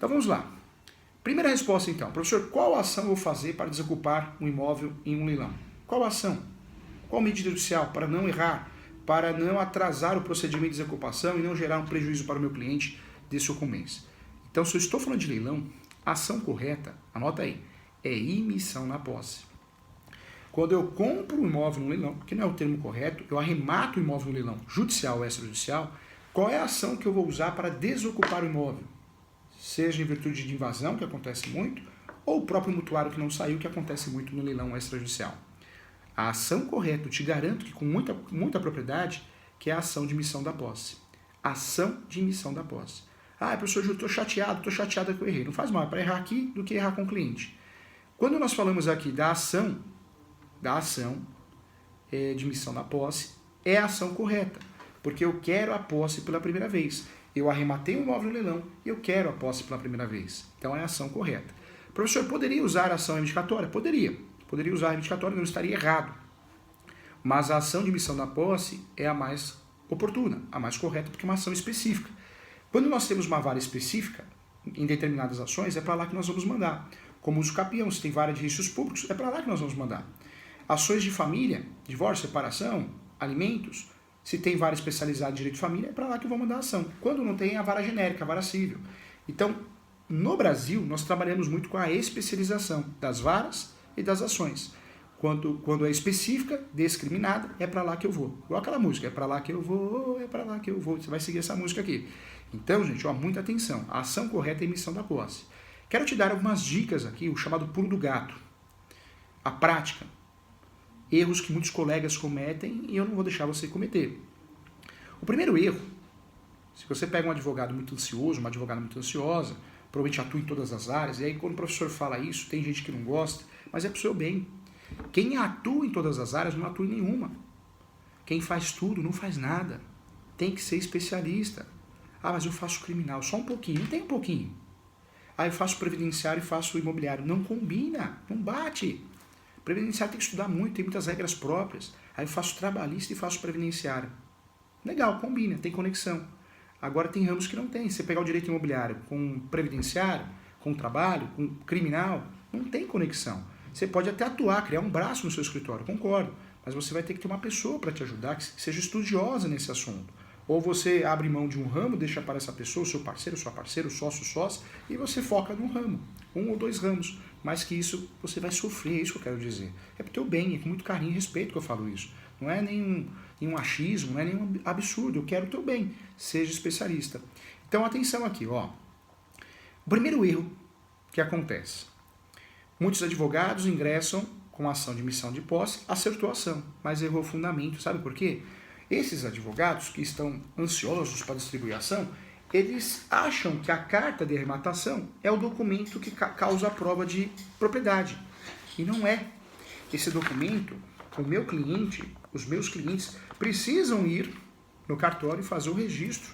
Então vamos lá. Primeira resposta então. Professor, qual ação eu vou fazer para desocupar um imóvel em um leilão? Qual ação? Qual medida judicial para não errar, para não atrasar o procedimento de desocupação e não gerar um prejuízo para o meu cliente desse ocumens? Então, se eu estou falando de leilão, a ação correta, anota aí, é imissão na posse. Quando eu compro um imóvel no leilão, que não é o termo correto, eu arremato o imóvel no leilão judicial ou extrajudicial, qual é a ação que eu vou usar para desocupar o imóvel? Seja em virtude de invasão, que acontece muito, ou o próprio mutuário que não saiu, que acontece muito no leilão extrajudicial. A ação correta, eu te garanto que com muita propriedade, que é a ação de missão da posse. Ação de missão da posse. Ah, professor Júlio, estou chateado que eu errei. Não faz mal, é para errar aqui do que errar com o cliente. Quando nós falamos aqui da ação de missão da posse, é a ação correta, porque eu quero a posse pela primeira vez. Eu arrematei o imóvel no leilão e eu quero a posse pela primeira vez. Então é a ação correta. Professor, poderia usar a ação reivindicatória? Poderia usar a reivindicatória, não estaria errado. Mas a ação de missão da posse é a mais oportuna, a mais correta, porque é uma ação específica. Quando nós temos uma vara específica, em determinadas ações, é para lá que nós vamos mandar. Como uso capião, se tem vara de registros públicos, é para lá que nós vamos mandar. Ações de família, divórcio, separação, alimentos, se tem vara especializada em direito de família, é para lá que eu vou mandar a ação. Quando não tem, a vara genérica, a vara civil. Então, no Brasil, nós trabalhamos muito com a especialização das varas e das ações. Quando é específica, discriminada, é para lá que eu vou. Igual aquela música, é para lá que eu vou, é para lá que eu vou. Você vai seguir essa música aqui. Então, gente, muita atenção. A ação correta é a emissão da posse. Quero te dar algumas dicas aqui, o chamado pulo do gato. A prática. Erros que muitos colegas cometem e eu não vou deixar você cometer. O primeiro erro, se você pega um advogado muito ansioso, uma advogada muito ansiosa, provavelmente atua em todas as áreas, e aí quando o professor fala isso, tem gente que não gosta, mas é pro seu bem. Quem atua em todas as áreas não atua em nenhuma. Quem faz tudo não faz nada. Tem que ser especialista. Ah, mas eu faço criminal, só um pouquinho. Não tem um pouquinho. Ah, eu faço previdenciário e faço imobiliário. Não combina, não bate. Previdenciário tem que estudar muito, tem muitas regras próprias. Aí eu faço trabalhista e faço previdenciário. Legal, combina, tem conexão. Agora tem ramos que não tem. Se você pegar o direito imobiliário com previdenciário, com trabalho, com criminal, não tem conexão. Você pode até atuar, criar um braço no seu escritório, concordo. Mas você vai ter que ter uma pessoa para te ajudar, que seja estudiosa nesse assunto. Ou você abre mão de um ramo, deixa para essa pessoa, o seu parceiro, sua parceira, o sócio, sócia, e você foca num ramo, um ou dois ramos. Mais que isso, você vai sofrer, é isso que eu quero dizer. É pro teu bem, é com muito carinho e respeito que eu falo isso. Não é nenhum achismo, não é nenhum absurdo, eu quero o teu bem, seja especialista. Então atenção aqui, ó. O primeiro erro que acontece. Muitos advogados ingressam com a ação de missão de posse, acertou a ação, mas errou o fundamento, sabe por quê? Esses advogados que estão ansiosos para distribuir a ação, eles acham que a carta de arrematação é o documento que causa a prova de propriedade. E não é. Esse documento, o meu cliente, os meus clientes, precisam ir no cartório e fazer o registro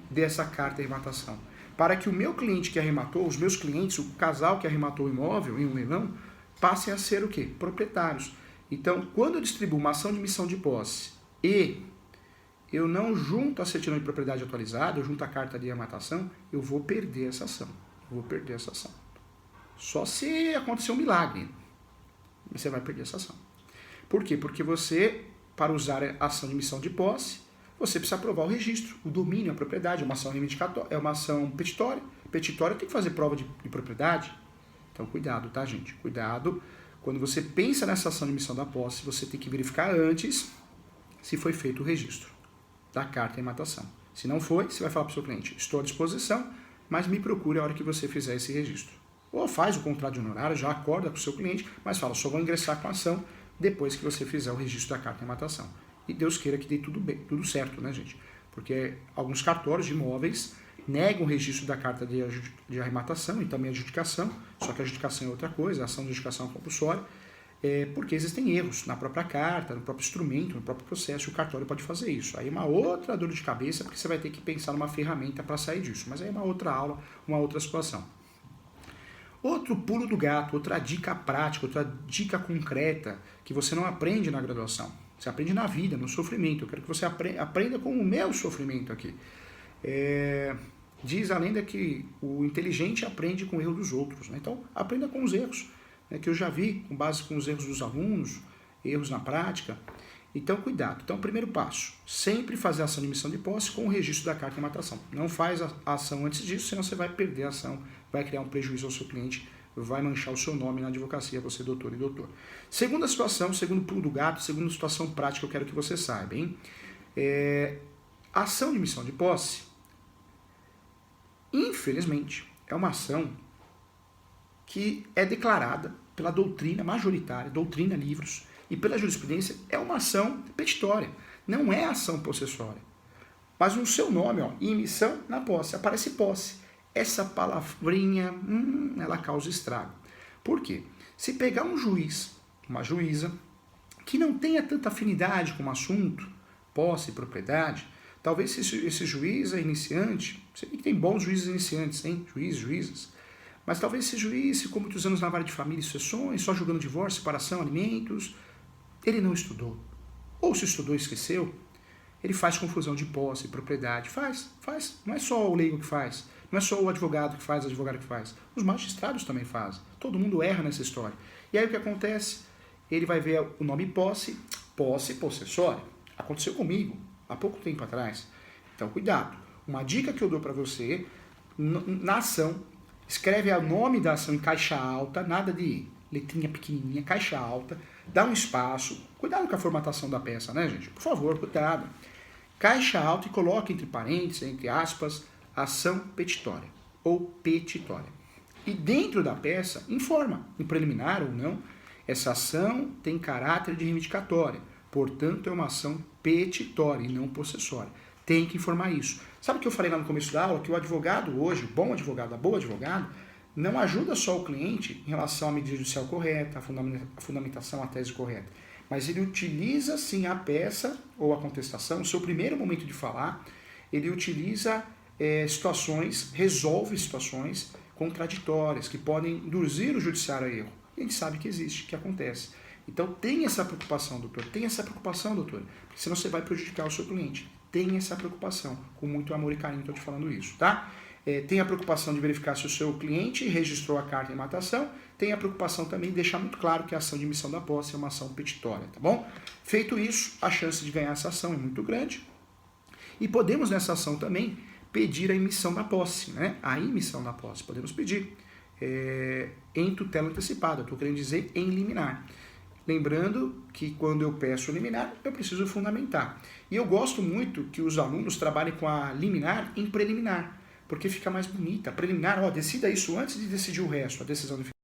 dessa carta de arrematação. Para que o meu cliente que arrematou, os meus clientes, o casal que arrematou o imóvel em um leilão, passem a ser o quê? Proprietários. Então, quando eu distribuo uma ação de missão de posse e eu não junto a certidão de propriedade atualizada, eu junto a carta de arrematação, eu vou perder essa ação. Só se acontecer um milagre, você vai perder essa ação. Por quê? Porque você, para usar a ação de missão de posse, você precisa aprovar o registro, o domínio, a propriedade, é uma ação reivindicatória, é uma ação petitória. Petitória tem que fazer prova de propriedade. Então, cuidado, tá, gente? Cuidado. Quando você pensa nessa ação de missão da posse, você tem que verificar antes se foi feito o registro da carta de arrematação. Se não foi, você vai falar para o seu cliente, estou à disposição, mas me procure a hora que você fizer esse registro. Ou faz o contrato de honorário, já acorda com o seu cliente, mas fala, só vou ingressar com a ação depois que você fizer o registro da carta de arrematação. E Deus queira que dê tudo bem, tudo certo, né, gente? Porque alguns cartórios de imóveis negam o registro da carta de arrematação e também a adjudicação, só que a adjudicação é outra coisa, a ação de adjudicação é compulsória, porque existem erros na própria carta, no próprio instrumento, no próprio processo, e o cartório pode fazer isso. Aí é uma outra dor de cabeça, porque você vai ter que pensar numa ferramenta para sair disso, mas aí é uma outra aula, uma outra situação. Outro pulo do gato, outra dica prática, outra dica concreta, que você não aprende na graduação. Você aprende na vida, no sofrimento. Eu quero que você aprenda com o meu sofrimento aqui. Diz a lenda que o inteligente aprende com o erro dos outros, né? Então, aprenda com os erros, né, que eu já vi, com base com os erros dos alunos, erros na prática. Então, cuidado. Então, primeiro passo, sempre fazer a ação de emissão de posse com o registro da carta de matação. Não faz a ação antes disso, senão você vai perder a ação, vai criar um prejuízo ao seu cliente, vai manchar o seu nome na advocacia, você doutor e doutor. Segunda situação, segundo pulo do gato, segunda situação prática, eu quero que você saiba, hein? A ação de emissão de posse, infelizmente, é uma ação que é declarada pela doutrina majoritária, doutrina livros, e pela jurisprudência, é uma ação petitória, não é ação possessória. Mas no seu nome, ó, emissão na posse, aparece posse. Essa palavrinha, ela causa estrago. Por quê? Se pegar um juiz, uma juíza, que não tenha tanta afinidade com o assunto, posse e propriedade, talvez esse juiz é iniciante, você vê que tem bons juízes iniciantes, hein? Juízes, juízas. Mas talvez esse juiz ficou muitos anos na vara de família e sucessões, só julgando divórcio, separação, alimentos. Ele não estudou. Ou se estudou e esqueceu, ele faz confusão de posse e propriedade. Faz. Não é só o leigo que faz. Não é só o advogado que faz, Os magistrados também fazem. Todo mundo erra nessa história. E aí o que acontece? Ele vai ver o nome posse possessória. Aconteceu comigo há pouco tempo atrás. Então, cuidado. Uma dica que eu dou para você, na ação, escreve o nome da ação em caixa alta, nada de letrinha pequenininha, caixa alta, dá um espaço. Cuidado com a formatação da peça, né, gente? Por favor, cuidado. Caixa alta e coloque entre parênteses, entre aspas, ação petitória ou petitória. E dentro da peça, informa, em preliminar ou não, essa ação tem caráter de reivindicatória, portanto é uma ação petitória e não possessória. Tem que informar isso. Sabe o que eu falei lá no começo da aula? Que o advogado hoje, o bom advogado, a boa advogado, não ajuda só o cliente em relação à medida judicial correta, a fundamentação, a tese correta, mas ele utiliza sim a peça ou a contestação, o seu primeiro momento de falar, ele utiliza situações, resolve situações contraditórias que podem induzir o judiciário a erro. E a gente sabe que existe, que acontece. Então tem essa preocupação, doutor, porque senão você vai prejudicar o seu cliente. Tem essa preocupação, com muito amor e carinho estou te falando isso, tá? Tem a preocupação de verificar se o seu cliente registrou a carta de matação, tem a preocupação também de deixar muito claro que a ação de emissão da posse é uma ação petitória, tá bom? Feito isso, a chance de ganhar essa ação é muito grande e podemos nessa ação também pedir a emissão da posse, né? A emissão da posse, podemos pedir em tutela antecipada, estou querendo dizer em liminar. Lembrando que quando eu peço liminar, eu preciso fundamentar. E eu gosto muito que os alunos trabalhem com a liminar em preliminar, porque fica mais bonita. Preliminar, decida isso antes de decidir o resto, a decisão definitiva.